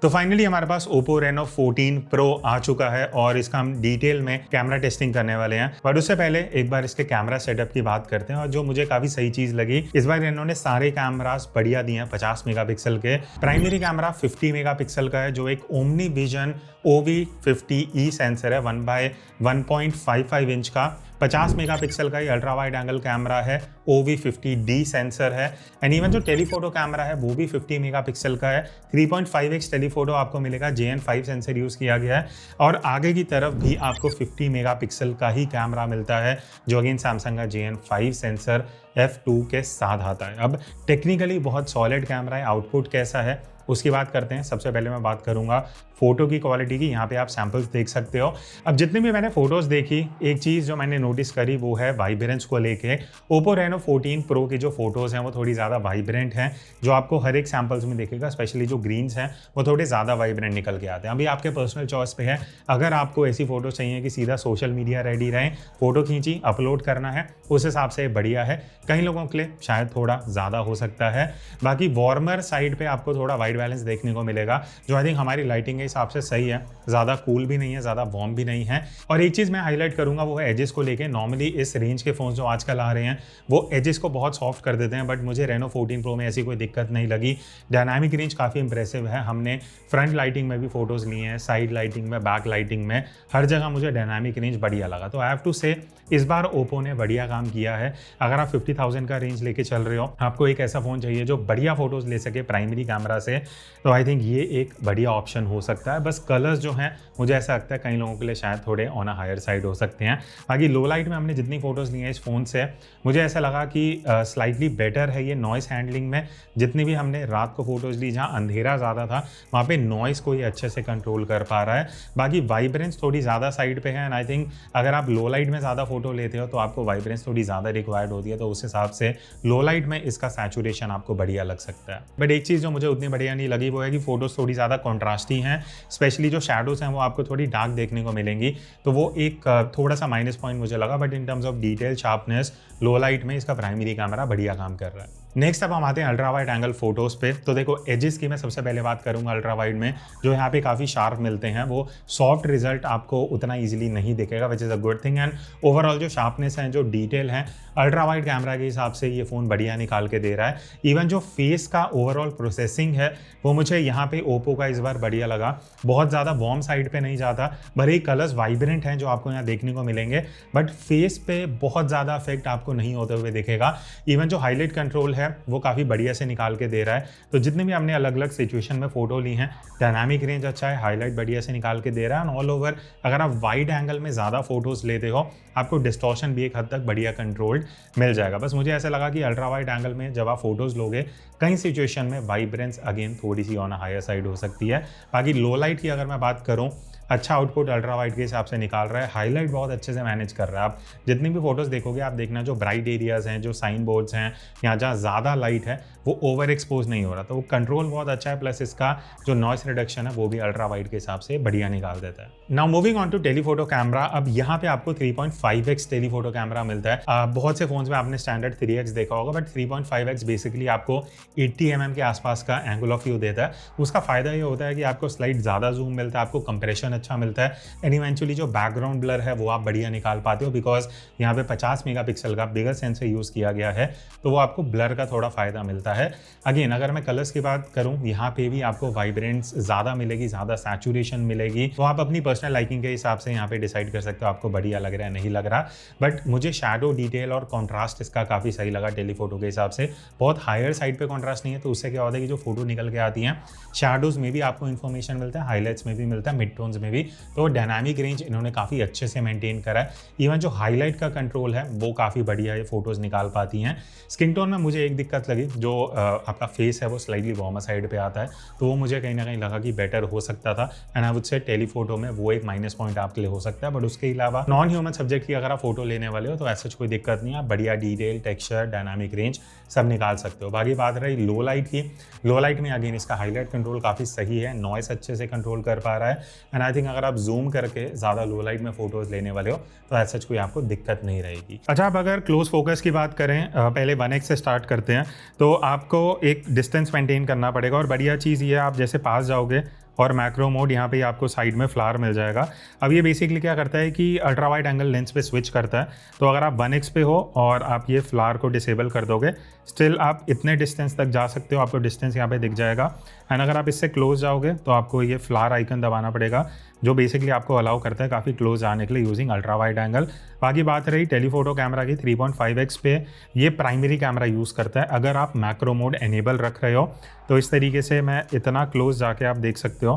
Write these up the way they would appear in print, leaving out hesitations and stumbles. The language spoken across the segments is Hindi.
तो फाइनली हमारे पास Oppo Reno 14 Pro आ चुका है और इसका हम डिटेल में कैमरा टेस्टिंग करने वाले हैं। पर उससे पहले एक बार इसके कैमरा सेटअप की बात करते हैं और जो मुझे काफी सही चीज लगी, इस बार इन्होंने सारे कैमरास बढ़िया दिए हैं 50 मेगापिक्सल के। प्राइमरी कैमरा 50 मेगापिक्सल का है जो एक ओमनी विजन OV50E सेंसर है 1/1.55 इंच का। 50 मेगापिक्सल का ही अल्ट्रा वाइड एंगल कैमरा है, OV50D सेंसर है। एंड इवन जो टेलीफोटो कैमरा है वो भी 50 मेगापिक्सल का है। 3.5x टेलीफोटो आपको मिलेगा, JN5 सेंसर यूज किया गया है। और आगे की तरफ भी आपको 50 मेगापिक्सल का ही कैमरा मिलता है जो अगेन सैमसंग का JN5 सेंसर F2 के साथ आता है। अब टेक्निकली बहुत सॉलिड कैमरा है। आउटपुट कैसा है उसकी बात करते हैं। सबसे पहले मैं बात करूंगा फोटो की क्वालिटी की। यहाँ पे आप सैंपल्स देख सकते हो। अब जितनी भी मैंने फोटोज देखी, एक चीज़ जो मैंने नोटिस करी वो है वाइब्रेंस को लेके। Oppo Reno 14 Pro की जो फोटोज़ हैं वो थोड़ी ज़्यादा वाइब्रेंट हैं, जो आपको हर एक सैंपल्स में देखेगा। स्पेशली जो ग्रीन्स हैं वो थोड़े ज़्यादा वाइब्रेंट निकल के आते हैं। अभी आपके पर्सनल चॉइस पे है। अगर आपको ऐसी फोटो चाहिए कि सीधा सोशल मीडिया रेडी रहे, फोटो खींची अपलोड करना है, उस हिसाब से बढ़िया है। कई लोगों के लिए शायद थोड़ा ज़्यादा हो सकता है। बाकी वार्मर साइड पे आपको थोड़ा वाइट बैलेंस देखने को मिलेगा, जो आई थिंक हमारी लाइटिंग के हिसाब से सही है। ज़्यादा कूल भी नहीं है, ज़्यादा वार्म भी नहीं है। और एक चीज़ मैं हाईलाइट करूंगा वो है एजेस को लेके। नॉर्मली इस रेंज के फोन जो आजकल आ रहे हैं वो एजेस को बहुत सॉफ्ट कर देते हैं, बट मुझे Reno 14 Pro में ऐसी कोई दिक्कत नहीं लगी। डायनामिक रेंज काफ़ी इंप्रेसिव है। हमने फ्रंट लाइटिंग में भी फोटोज़ ली हैं, साइड लाइटिंग में, बैक लाइटिंग में, हर जगह मुझे डायनामिक रेंज बढ़िया लगा। तो आई हैव टू से इस बार Oppo ने बढ़िया काम किया है। अगर आप 50,000 का रेंज लेके चल रहे हो, आपको एक ऐसा फ़ोन चाहिए जो बढ़िया फोटोज़ ले सके प्राइमरी कैमरा से, तो आई थिंक ये एक बढ़िया ऑप्शन हो सकता है। बस कलर्स जो हैं मुझे ऐसा लगता है कई लोगों के लिए शायद थोड़े ऑन अ हायर साइड हो सकते हैं। बाकी लो लाइट में हमने जितनी फोटोज़ ली हैं इस फ़ोन से, मुझे ऐसा लगा कि स्लाइटली बेटर है ये नॉइस हैंडलिंग में। जितनी भी हमने रात को फोटोज़ ली जहाँ अंधेरा ज़्यादा था, वहाँ पे नॉइस को ये अच्छे से कंट्रोल कर पा रहा है। बाकी वाइब्रेंस थोड़ी ज़्यादा साइड पे है एंड आई थिंक अगर आप लो लाइट में ज़्यादा फोटो लेते हो तो आपको वाइब्रेंस थोड़ी ज़्यादा रिक्वायर्ड होती है, तो उस हिसाब से लो लाइट में इसका सैचुरेशन आपको बढ़िया लग सकता है। बट एक चीज़ जो मुझे उतनी बढ़िया नहीं लगी वो है कि फोटोज़ थोड़ी ज़्यादा कॉन्ट्रास्टी हैं। स्पेशली जो शैडोज़ हैं वो आपको थोड़ी डार्क देखने को मिलेंगी, तो वो एक थोड़ा सा माइनस पॉइंट मुझे लगा। But in terms of detail sharpness low light में इसका प्राइमरी कैमरा बढ़िया काम कर रहा है। नेक्स्ट अब हम आते हैं अल्ट्रा वाइड एंगल फोटोज़ पे। तो देखो एजेस की मैं सबसे पहले बात करूंगा अल्ट्रा वाइड में, जो यहाँ पे काफ़ी शार्प मिलते हैं। वो सॉफ्ट रिजल्ट आपको उतना इजीली नहीं दिखेगा, which is a good thing. And overall जो शार्पनेस है, जो डिटेल है, अल्ट्रा वाइड कैमरा के हिसाब से ये फ़ोन बढ़िया निकाल के दे रहा है। इवन जो फेस का ओवरऑल प्रोसेसिंग है वो मुझे यहाँ पे Oppo का इस बार बढ़िया लगा। बहुत ज़्यादा वार्म साइड पे नहीं जाता, भले ही कलर्स वाइब्रेंट हैं जो आपको यहाँ देखने को मिलेंगे, बट फेस पे बहुत ज़्यादा इफेक्ट आपको नहीं होते हुए दिखेगा। इवन जो हाईलाइट कंट्रोल है वो काफ़ी बढ़िया से निकाल के दे रहा है। तो जितने भी हमने अलग अलग सिचुएशन में फोटो ली हैं, डायनामिक रेंज अच्छा है, हाईलाइट बढ़िया से निकाल के दे रहा है। ऑल ओवर अगर आप वाइड एंगल में ज़्यादा फोटोज़ लेते हो, आपको डिस्टॉर्शन भी एक हद तक बढ़िया कंट्रोल्ड मिल जाएगा। बस मुझे ऐसा लगा कि अल्ट्रा वाइड एंगल में जब आप फोटोज़ लोगे, कई सिचुएशन में वाइब्रेंस अगेन थोड़ी सी ऑन अ हायर साइड हो सकती है। बाकी लो लाइट की अगर मैं बात करूँ, अच्छा आउटपुट अल्ट्रा वाइड के हिसाब से निकाल रहा है। हाईलाइट बहुत अच्छे से मैनेज कर रहा है। आप जितनी भी फोटोज़ देखोगे आप देखना, जो ब्राइट एरियाज़ हैं, जो साइन बोर्ड्स हैं, या जहाँ ज़्यादा लाइट है वो ओवर एक्सपोज नहीं हो रहा, तो वो कंट्रोल बहुत अच्छा है। प्लस इसका जो नॉइस रिडक्शन है वो भी अल्ट्रा वाइड के हिसाब से बढ़िया निकाल देता है। Now moving on to telephoto camera. अब यहाँ पे आपको 3.5x टेलीफोटो कैमरा मिलता है। बहुत से फोन्स में आपने स्टैंडर्ड 3x देखा होगा, बट 3.5x बेसिकली आपको 80 mm के आसपास का एंगल ऑफ व्यू देता है। उसका फायदा ये होता है कि आपको स्लाइड ज़्यादा जूम मिलता है, आपको कंप्रेशन अच्छा मिलता है, एंड इवेंचुअली जो बैकग्राउंड ब्लर है वो आप बढ़िया निकाल पाते हो, बिकॉज यहाँ पे 50 मेगापिक्सल का बिगर सेंसर यूज़ किया गया है, तो वो आपको ब्लर का थोड़ा फायदा मिलता है। अगेन अगर मैं कलर्स की बात करूँ, यहाँ पे भी आपको वाइब्रेंस ज़्यादा मिलेगी, ज़्यादा सैचुरेशन मिलेगी, तो आप अपनी पर्सनल लाइकिंग के हिसाब से यहाँ पे डिसाइड कर सकते हो आपको बढ़िया लग रहा है नहीं लग रहा। बट मुझे शैडो डिटेल और कॉन्ट्रास्ट इसका काफ़ी सही लगा टेलीफोटो के हिसाब से। बहुत हायर साइड पे कॉन्ट्रास्ट नहीं है, तो उससे क्या होता है कि जो फोटो निकल के आती हैं, शैडोज़ में भी आपको इन्फॉर्मेशन मिलता है, हाईलाइट्स में भी मिलता है, मिड टोन्स में भी। तो डायनामिक रेंज इन्होंने काफ़ी अच्छे से मेंटेन करा है। इवन जो हाईलाइट का कंट्रोल है वो काफ़ी बढ़िया ये फोटोज़ निकाल पाती हैं। स्किन टोन में मुझे एक दिक्कत लगी, जो आपका फेस है वो स्लाइटली वार्मर साइड पे आता है, तो वो मुझे कहीं ना कहीं लगा कि बेटर हो सकता था। And I would say telephoto में वो एक माइनस पॉइंट आपके लिए हो सकता है। बट उसके अलावा नॉन ह्यूमन सब्जेक्ट की अगर आप फोटो लेने वाले हो तो ऐसा कोई दिक्कत नहीं है, आप बढ़िया डिटेल, टेक्सचर, डायनामिक रेंज सब निकाल सकते हो। बाकी बात रही लो लाइट की, लो लाइट में अगेन इसका हाईलाइट कंट्रोल काफ़ी सही है, नॉइस अच्छे से कंट्रोल कर पा रहा है। एंड आई थिंक अगर आप जूम करके ज़्यादा लो लाइट में फोटोज़ लेने वाले हो तो ऐसा कोई आपको दिक्कत नहीं रहेगी। अच्छा, अब अगर क्लोज फोकस की बात करें, पहले 1x से स्टार्ट करते हैं, तो आपको एक डिस्टेंस मेंटेन करना पड़ेगा। और बढ़िया चीज़ ये है, आप जैसे पास जाओगे और मैक्रो मोड यहाँ पे आपको साइड में फ्लावर मिल जाएगा। अब ये बेसिकली क्या करता है कि अल्ट्रा वाइड एंगल लेंस पे स्विच करता है। तो अगर आप 1x पे हो और आप ये फ्लावर को डिसेबल कर दोगे, स्टिल आप इतने डिस्टेंस तक जा सकते हो, आपको डिस्टेंस यहाँ पे दिख जाएगा। एंड अगर आप इससे क्लोज जाओगे तो आपको ये फ्लावर आइकन दबाना पड़ेगा, जो बेसिकली आपको अलाउ करता है काफ़ी क्लोज आने के लिए यूजिंग अल्ट्रा वाइड एंगल। बाकी बात रही टेलीफोटो कैमरा की, 3.5x पे ये प्राइमरी कैमरा यूज़ करता है। अगर आप मैक्रो मोड एनेबल रख रहे हो तो इस तरीके से मैं इतना क्लोज जाके आप देख सकते हो।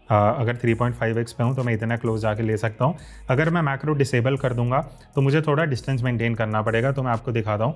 अगर 3.5x पे हूँ तो मैं इतना क्लोज जाके ले सकता हूँ। अगर मैं मैक्रो डिसेबल कर दूंगा तो मुझे थोड़ा डिस्टेंस मेंटेन करना पड़ेगा। तो मैं आपको दिखाता हूँ,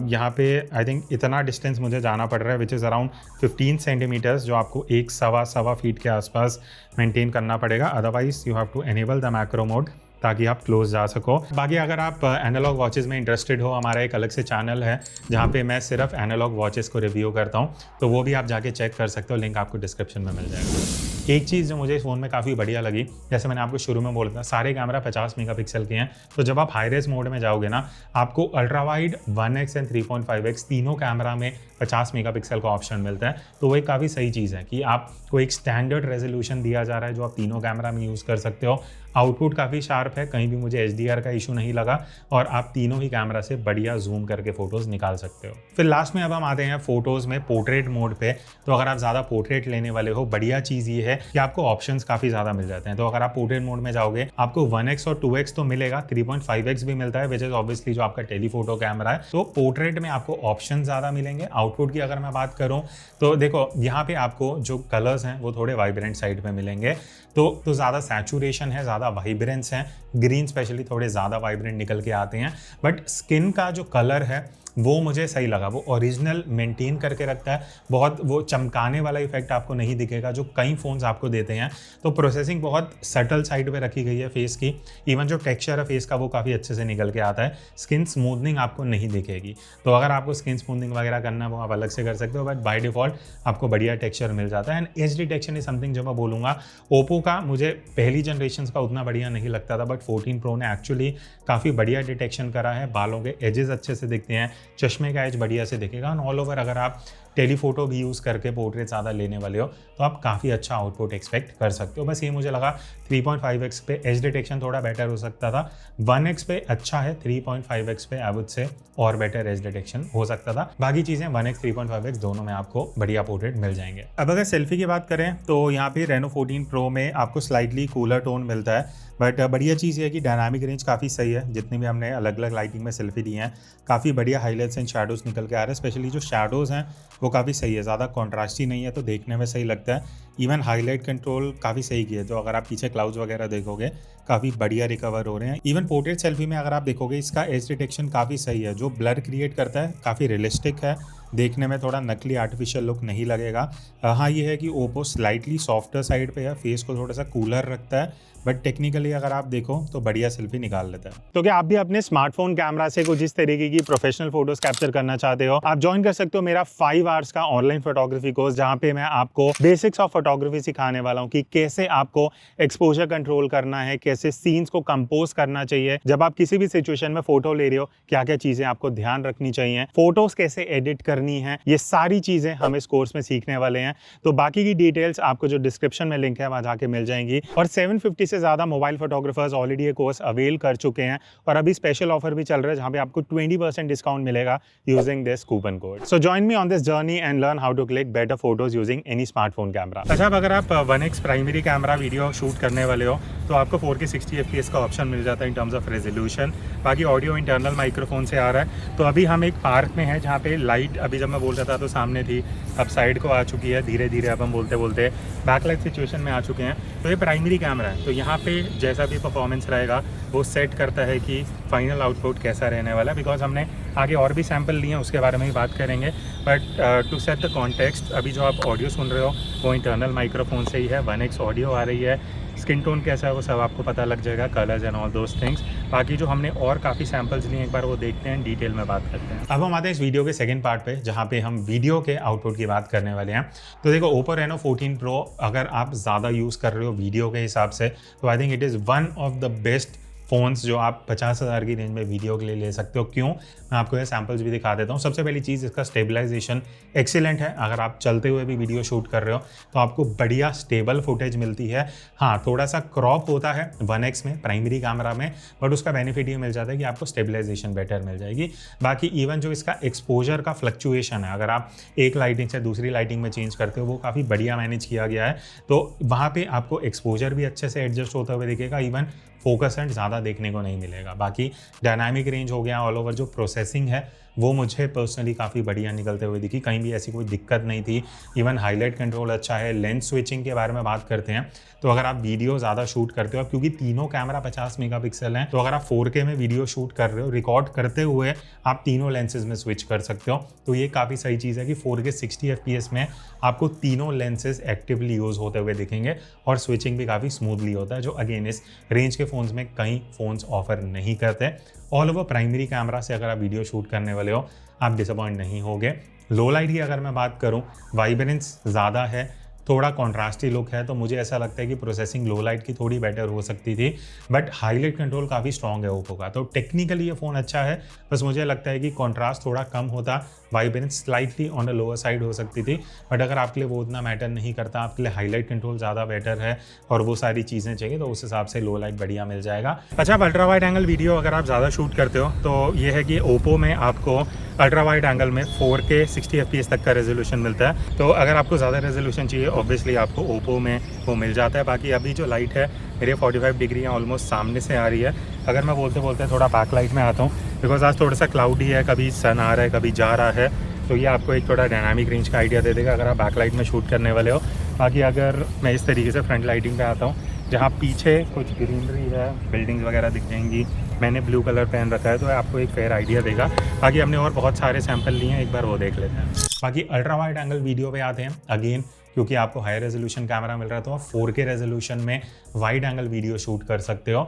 यहाँ पे आई थिंक इतना डिस्टेंस मुझे जाना पड़ रहा है, विच इज़ अराउंड 15 सेंटीमीटर्स, जो आपको 1 सवा फीट के आसपास मेंटेन करना पड़ेगा। Otherwise you have to enable the macro mode ताकि आप क्लोज जा सको। बाकी अगर आप एनालॉग वॉचेस में इंटरेस्टेड हो, हमारा एक अलग से चैनल है जहाँ पे मैं सिर्फ एनालॉग वॉचेस को रिव्यू करता हूँ, तो वो भी आप जाके चेक कर सकते हो, लिंक आपको डिस्क्रिप्शन में मिल जाएगा। एक चीज़ जो मुझे इस फ़ोन में काफ़ी बढ़िया लगी, जैसे मैंने आपको शुरू में बोला था, सारे कैमरा 50 मेगापिक्सल के हैं। तो जब आप हाई रेज मोड में जाओगे ना, आपको ultra wide 1x and 3.5x तीनों कैमरा में 50 मेगापिक्सल का ऑप्शन मिलता है। तो वो एक काफ़ी सही चीज़ है कि आपको एक स्टैंडर्ड रेजोल्यूशन दिया जा रहा है जो आप तीनों कैमरा में यूज़ कर सकते हो। आउटपुट काफ़ी शार्प है, कहीं भी मुझे HDR का इशू नहीं लगा, और आप तीनों ही कैमरा से बढ़िया जूम करके फ़ोटोज़ निकाल सकते हो। फिर लास्ट में अब हम आते हैं फ़ोटोज़ में पोर्ट्रेट मोड पे। तो अगर आप ज़्यादा पोर्ट्रेट लेने वाले हो, बढ़िया चीज़ ये है कि आपको ऑप्शंस काफ़ी ज़्यादा मिल जाते हैं। तो अगर आप पोर्ट्रेट मोड में जाओगे, आपको 1x और 2x तो मिलेगा, 3.5x भी मिलता है, विच इज़ ऑब्वियसली जो आपका टेलीफोटो कैमरा है। तो पोर्ट्रेट में आपको ऑप्शन ज़्यादा मिलेंगे। आउटपुट की अगर मैं बात करूँ तो देखो, यहाँ पे आपको जो कलर्स हैं वो थोड़े वाइब्रेंट साइड पे मिलेंगे। तो ज़्यादा सैचुरेशन है, ज़्यादा वाइब्रेंस है, ग्रीन स्पेशली थोड़े ज़्यादा वाइब्रेंट निकल के आते हैं। बट स्किन का जो कलर है वो मुझे सही लगा, वो ओरिजिनल मेंटेन करके रखता है। बहुत वो चमकाने वाला इफेक्ट आपको नहीं दिखेगा जो कई फ़ोन्स आपको देते हैं। तो प्रोसेसिंग बहुत सटल साइड पे रखी गई है फेस की। इवन जो टेक्सचर है फेस का वो काफ़ी अच्छे से निकल के आता है। स्किन स्मूथनिंग आपको नहीं दिखेगी। तो अगर आपको स्किन स्मूथनिंग वगैरह करना है वो आप अलग से कर सकते हो, बट बाय डिफ़ॉल्ट आपको बढ़िया टेक्सचर मिल जाता है। And as detection is something जो मैं बोलूँगा, ओप्पो का मुझे पहली जनरेशन का उतना बढ़िया नहीं लगता था, बट 14 प्रो ने एक्चुअली काफ़ी बढ़िया डिटेक्शन करा है। बालों के एजेस अच्छे से दिखते हैं, चश्मे का एज बढ़िया से दिखेगा। और ऑल ओवर अगर आप टेलीफोटो भी यूज़ करके पोर्ट्रेट ज़्यादा लेने वाले हो तो आप काफ़ी अच्छा आउटपुट एक्सपेक्ट कर सकते हो। बस ये मुझे लगा 3.5x पे एज डिटेक्शन थोड़ा बेटर हो सकता था, 1x पे अच्छा है, 3.5x पे आई वुड से और बेटर एज डिटेक्शन हो सकता था। बाकी चीज़ें 1x 3.5x दोनों में आपको बढ़िया पोर्ट्रेट मिल जाएंगे। अब अगर सेल्फी की बात करें तो यहाँ पे रेनो 14 प्रो में आपको स्लाइटली कूलर टोन मिलता है, बट बढ़िया चीज़ ये है कि डायनामिक रेंज काफ़ी सही है। जितनी भी हमने अलग अलग लाइटिंग में सेल्फी दी हैं, काफ़ी बढ़िया हाईलाइट्स एंड शैडोज़ निकल के आ रहे हैं। स्पेशली जो शैडोज़ हैं वो काफ़ी सही है, ज़्यादा कॉन्ट्रास्टी नहीं है, तो देखने में सही लगता है। इवन हाईलाइट कंट्रोल काफ़ी सही किया है, तो अगर आप पीछे क्लाउड्स वगैरह देखोगे काफ़ी बढ़िया रिकवर हो रहे हैं। इवन पोर्ट्रेट सेल्फी में अगर आप देखोगे, इसका एज डिटेक्शन काफ़ी सही है, जो ब्लर क्रिएट करता है काफ़ी रियलिस्टिक है, देखने में थोड़ा नकली आर्टिफिशियल लुक नहीं लगेगा। हाँ, ये है कि ओप्पो स्लाइटली सॉफ्टर साइड पे है, फेस को थोड़ा सा कूलर रखता है, बट टेक्निकली अगर आप देखो तो बढ़िया सेल्फी निकाल लेता है। तो क्या आप भी अपने स्मार्टफोन कैमरा से कुछ इस तरीके की प्रोफेशनल फोटोज कैप्चर करना चाहते हो? आप ज्वाइन कर सकते हो मेरा 5 आवर्स का ऑनलाइन फोटोग्राफी कोर्स, जहां पे मैं आपको बेसिक्स ऑफ फोटोग्राफी सिखाने वाला हूं कि कैसे आपको एक्सपोजर कंट्रोल करना है, कैसे सीन्स को कंपोज करना चाहिए, जब आप किसी भी सिचुएशन में फोटो ले रहे हो क्या क्या चीजें आपको ध्यान रखनी चाहिए, फोटोज कैसे एडिट करनी है, ये सारी चीजें हम इस कोर्स में सीखने वाले हैं। तो बाकी की डिटेल्स आपको जो डिस्क्रिप्शन में लिंक है वहां जाके मिल जाएंगी। और 750 से ज्यादा मोबाइल फोटोग्राफर्स ऑलरेडी ये कोर्स अवेल कर चुके हैं, और अभी स्पेशल ऑफर भी चल रहा है जहां पे आपको 20% डिस्काउंट मिलेगा using this coupon code. So join me on this journey and learn how to click better photos using any smartphone camera. अच्छा, अगर आप 1x primary camera video shoot करने वाले हो तो आपको 4K 60 FPS का ऑप्शन मिल जाता है इन टर्म्स ऑफ रेजोल्यूशन। बाकी ऑडियो इंटरनल माइक्रोफोन से आ रहा है। तो अभी हम एक पार्क में हैं जहाँ पे लाइट, अभी जब मैं बोल रहा था तो सामने थी, अब साइड को आ चुकी है। धीरे धीरे अब हम बोलते बोलते बैकलाइट सिचुएशन में आ चुके हैं। तो ये प्राइमरी कैमरा है, तो यहाँ पे जैसा भी परफॉर्मेंस रहेगा वो सेट करता है कि फाइनल आउटपुट कैसा रहने वाला है। बिकॉज हमने आगे और भी सैम्पल लिए हैं, उसके बारे में भी बात करेंगे। But to set the context, अभी जो आप ऑडियो सुन रहे हो वो इंटरनल माइक्रोफोन से ही है, 1x ऑडियो आ रही है। स्किन टोन कैसा है वो सब आपको पता लग जाएगा, colours and all those things. बाकी जो हमने और काफ़ी सैम्पल्स लिए, एक बार वो देखते हैं, डिटेल में बात करते हैं। अब हम आते हैं इस वीडियो के सेकंड पार्ट पे, जहाँ पे हम वीडियो के आउटपुट की बात करने वाले हैं। तो देखो, ओप्पो रेनो 14 प्रो अगर आप ज़्यादा यूज़ कर रहे हो वीडियो के हिसाब से, तो I think it is one of the best phones जो आप 50,000 की रेंज में वीडियो के लिए ले सकते हो। क्यों, मैं आपको ये सैम्पल्स भी दिखा देता हूँ। सबसे पहली चीज़, इसका स्टेबलाइजेशन एक्सीलेंट है। अगर आप चलते हुए भी वीडियो शूट कर रहे हो तो आपको बढ़िया स्टेबल फुटेज मिलती है। हाँ, थोड़ा सा क्रॉप होता है 1x में प्राइमरी कैमरा में, बट उसका बेनिफिट ये मिल जाता है कि आपको स्टेबलाइजेशन बेटर मिल जाएगी। बाकी इवन जो इसका एक्सपोजर का फ्लक्चुएशन है, अगर आप एक लाइटिंग से दूसरी लाइटिंग में चेंज करते हो, वो काफ़ी बढ़िया मैनेज किया गया है। तो वहाँ पे आपको एक्सपोजर भी अच्छे से एडजस्ट होता हुआ दिखेगा। इवन फोकस एंड ज़्यादा देखने को नहीं मिलेगा। बाकी डायनामिक रेंज हो गया, ऑल ओवर जो प्रोसेसिंग है वो मुझे पर्सनली काफ़ी बढ़िया निकलते हुए दिखी। कहीं भी ऐसी कोई दिक्कत नहीं थी। इवन हाईलाइट कंट्रोल अच्छा है। लेंस स्विचिंग के बारे में बात करते हैं तो अगर आप वीडियो ज़्यादा शूट करते हो, क्योंकि तीनों कैमरा 50 मेगापिक्सल हैं, तो अगर आप 4K में वीडियो शूट कर रहे हो, रिकॉर्ड करते हुए आप तीनों लेंसेज में स्विच कर सकते हो। तो ये काफ़ी सही चीज़ है कि 4K 60 FPS में आपको तीनों लेंसेज एक्टिवली यूज़ होते हुए दिखेंगे और स्विचिंग भी काफ़ी स्मूथली होता है, जो अगेन इस रेंज के फ़ोन्स में कई फ़ोन्स ऑफर नहीं करते। ऑल ओवर प्राइमरी कैमरा से अगर आप वीडियो शूट करने वाले हो, आप डिसअपॉइंट नहीं होगे। लो लाइट की अगर मैं बात करूं, वाइब्रेंस ज़्यादा है, थोड़ा कॉन्ट्रास्टी लुक है, तो मुझे ऐसा लगता है कि प्रोसेसिंग लो लाइट की थोड़ी बेटर हो सकती थी। बट हाईलाइट कंट्रोल काफ़ी स्ट्रॉन्ग है ओप्पो का, तो टेक्निकली ये फ़ोन अच्छा है। बस मुझे लगता है कि कॉन्ट्रास्ट थोड़ा कम होता, vibrance slightly on the lower side हो सकती थी। बट अगर आपके लिए वो उतना मैटर नहीं करता, आपके लिए हाईलाइट कंट्रोल ज़्यादा बेटर है और वो सारी चीज़ें चाहिए, तो उस हिसाब से लो लाइट बढ़िया मिल जाएगा। अच्छा, अल्ट्रा वाइड एंगल वीडियो अगर आप ज़्यादा शूट करते हो तो ये है कि ओप्पो में आपको अल्ट्रा वाइड एंगल में 4K 60 FPS तक का रेजोल्यूशन मिलता है। तो अगर आपको ज़्यादा रेजोल्यूशन चाहिए, ऑब्वियसली आपको ओप्पो में वो मिल जाता है। बाकी अभी जो लाइट है मेरे 45 डिग्री ऑलमोस्ट सामने से आ रही है। अगर मैं बोलते बोलते थोड़ा बैक लाइट में आता हूँ, बिकॉज आज थोड़ा सा क्लाउडी है, कभी सन आ रहा है कभी जा रहा है, तो ये आपको एक थोड़ा डायनामिक रेंज का आइडिया दे देगा अगर आप बैक लाइट में शूट करने वाले हो। बाकी अगर मैं इस तरीके से फ्रंट लाइटिंग पे आता हूँ, जहाँ पीछे कुछ ग्रीनरी है, बिल्डिंग्स वगैरह दिख जाएंगी, मैंने ब्लू कलर पहन रखा है, तो आपको एक फेयर आइडिया देगा। बाकी हमने और बहुत सारे सैंपल लिए हैं, एक बार वो देख लेते हैं। बाकी अल्ट्रा वाइड एंगल वीडियो पे आते हैं। अगेन क्योंकि आपको हाई रेजोल्यूशन कैमरा मिल रहा है तो आप 4K रेजोल्यूशन में वाइड एंगल वीडियो शूट कर सकते हो।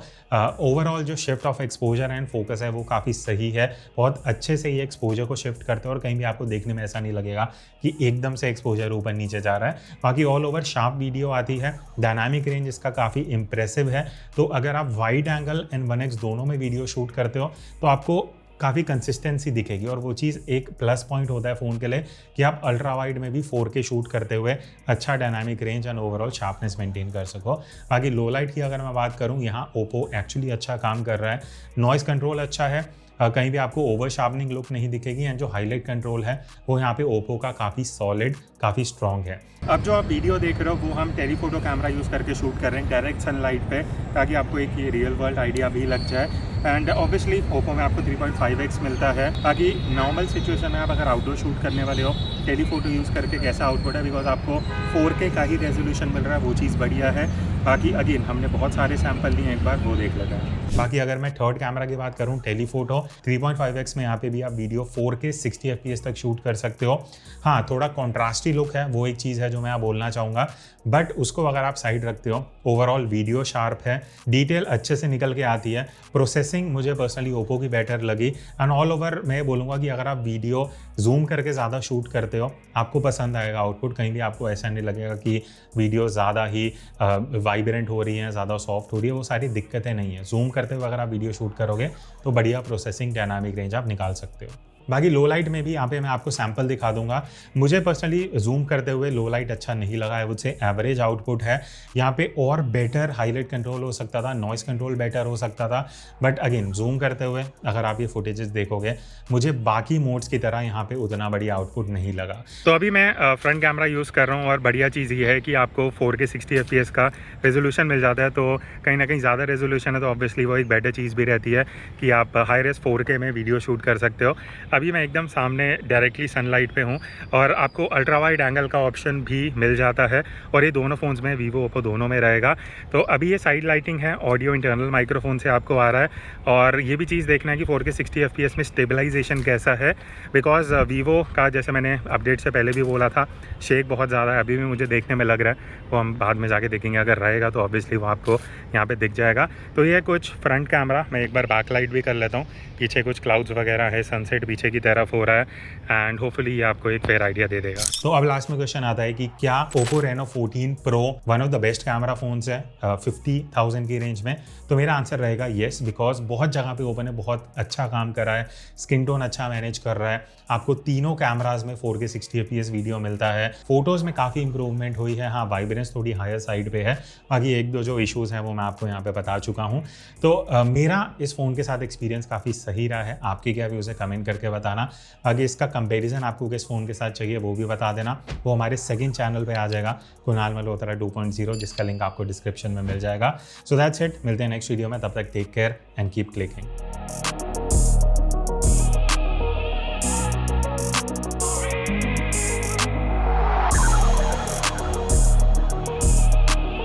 ओवरऑल जो shift of exposure and focus है वो काफ़ी सही है, बहुत अच्छे से ये एक्सपोजर को शिफ्ट करते हो और कहीं भी आपको देखने में ऐसा नहीं लगेगा कि एकदम से एक्सपोजर ऊपर नीचे जा रहा है। बाकी ऑल ओवर शार्प वीडियो आती है। डायनामिक रेंज इसका काफ़ी इंप्रेसिव है। तो अगर आप वाइड एंगल एंड 1x दोनों में वीडियो शूट करते हो तो आपको काफ़ी कंसिस्टेंसी दिखेगी, और वो चीज़ एक प्लस पॉइंट होता है फ़ोन के लिए कि आप अल्ट्रा वाइड में भी 4K शूट करते हुए अच्छा dynamic range and overall sharpness maintain कर सको। बाकी लो लाइट की अगर मैं बात करूँ, यहाँ ओप्पो एक्चुअली अच्छा काम कर रहा है। नॉइस कंट्रोल अच्छा है, कहीं भी आपको ओवर शार्पनिंग लुक नहीं दिखेगी, एंड जो हाईलाइट कंट्रोल है वो यहाँ पे ओप्पो का काफ़ी सॉलिड, काफ़ी स्ट्रॉन्ग है। अब जो आप वीडियो देख रहे हो वो हम टेलीफोटो कैमरा यूज़ करके शूट कर रहे हैं डायरेक्ट सनलाइट पे, ताकि आपको एक ये रियल वर्ल्ड आइडिया भी लग जाए। एंड ऑब्वियसली ओप्पो में आपको 3.5x मिलता है। बाकी नॉर्मल सिचुएशन में आप अगर आउटडोर शूट करने वाले हो, टेलीफोटो यूज़ करके कैसा आउटपुट है, बिकॉज आपको 4K का ही रेजोल्यूशन मिल रहा है, वो चीज़ बढ़िया है। बाकी अगेन हमने बहुत सारे सैंपल लिए, एक बार वो देख लेते हैं। बाकी अगर मैं थर्ड कैमरा की बात करूँ, टेलीफोटो 3.5x में यहाँ पे भी आप वीडियो 4K 60 FPS तक शूट कर सकते हो। हाँ, थोड़ा कॉन्ट्रास्टी लुक है, वो एक चीज़ है जो मैं बोलना चाहूँगा, बट उसको अगर आप साइड रखते हो, ओवरऑल वीडियो शार्प है, डिटेल अच्छे से निकल के आती है। प्रोसेसिंग मुझे पर्सनली ओप्पो की बेटर लगी। एंड ऑल ओवर मैं बोलूँगा कि अगर आप वीडियो जूम करके ज़्यादा शूट करते हो, आपको पसंद आएगा आउटपुट। कहीं भी आपको ऐसा नहीं लगेगा कि वीडियो ज़्यादा ही वाइब्रेंट हो रही है, ज़्यादा सॉफ्ट हो रही है, वो सारी दिक्कतें नहीं है। जूम करते हुए अगर आप वीडियो शूट करोगे तो बढ़िया प्रोसेसिंग, डायनामिक रेंज आप निकाल सकते हो। बाकी लो लाइट में भी यहाँ पे मैं आपको सैंपल दिखा दूंगा। मुझे पर्सनली जूम करते हुए लो लाइट अच्छा नहीं लगा है, मुझसे एवरेज आउटपुट है। यहाँ पे और बेटर हाईलाइट कंट्रोल हो सकता था, नॉइस कंट्रोल बेटर हो सकता था, बट अगेन जूम करते हुए अगर आप ये फुटेजेस देखोगे, मुझे बाकी मोड्स की तरह यहाँ पे उतना बढ़िया आउटपुट नहीं लगा। तो अभी मैं फ्रंट कैमरा यूज़ कर रहा हूँ, और बढ़िया चीज़ ये है कि आपको 4K 60 FPS का रेजोल्यूशन मिल जाता है। तो कहीं ना कहीं ज़्यादा रेजोल्यूशन है तो ऑब्वियसली वो एक बेटर चीज़ भी रहती है कि आप हाई रेस 4K में वीडियो शूट कर सकते हो। अभी मैं एकदम सामने डायरेक्टली सनलाइट पे हूँ, और आपको अल्ट्रा वाइड एंगल का ऑप्शन भी मिल जाता है, और ये दोनों फ़ोन्स में, वीवो ओप्पो दोनों में रहेगा। तो अभी ये साइड लाइटिंग है, ऑडियो इंटरनल माइक्रोफोन से आपको आ रहा है, और ये भी चीज़ देखना है कि 4K 60 FPS में स्टेबलाइजेशन कैसा है, बिकॉज वीवो का जैसे मैंने अपडेट से पहले भी बोला था, शेक बहुत ज़्यादा है, अभी भी मुझे देखने में लग रहा है। वो हम बाद में जाके देखेंगे, अगर रहेगा तो ऑब्वियसली वो आपको यहाँ पे दिख जाएगा। तो ये कुछ फ्रंट कैमरा, मैं एक बार बैक लाइट भी कर लेता हूँ। पीछे कुछ क्लाउड्स वगैरह है, सनसेट पीछे अच्छे की तरफ हो रहा है एंड होपफुली ये आपको एक फेयर आइडिया दे देगा। तो अब लास्ट में क्वेश्चन आता है कि क्या Oppo Reno 14 Pro one of the best camera phones है 50,000 की रेंज में? तो मेरा आंसर रहेगा येस, बिकॉज बहुत जगह पे ओपो ने बहुत अच्छा काम करा है, स्किन टोन अच्छा मैनेज कर रहा है, आपको तीनों कैमराज में 4K 60 fps वीडियो मिलता है, फोटोज में काफ़ी इंप्रूवमेंट हुई है। हाँ, वाइब्रेंस थोड़ी हायर साइड पे है, बाकी एक दो जो इश्यूज हैं वो मैं आपको यहाँ पे बता चुका हूँ। तो मेरा इस फ़ोन के साथ एक्सपीरियंस काफ़ी सही रहा है। आपके क्या व्यूज़ है कमेंट करके बताना। बाकी इसका कंपैरिजन आपको किस फ़ोन के साथ चाहिए वो भी बता देना, वो हमारे सेकंड चैनल पे आ जाएगा, कुणाल मल्होत्रा 2.0, जिसका लिंक आपको डिस्क्रिप्शन में मिल जाएगा। सो दैट्स इट, मिलते हैं नेक्स्ट वीडियो में, तब तक take care and keep clicking.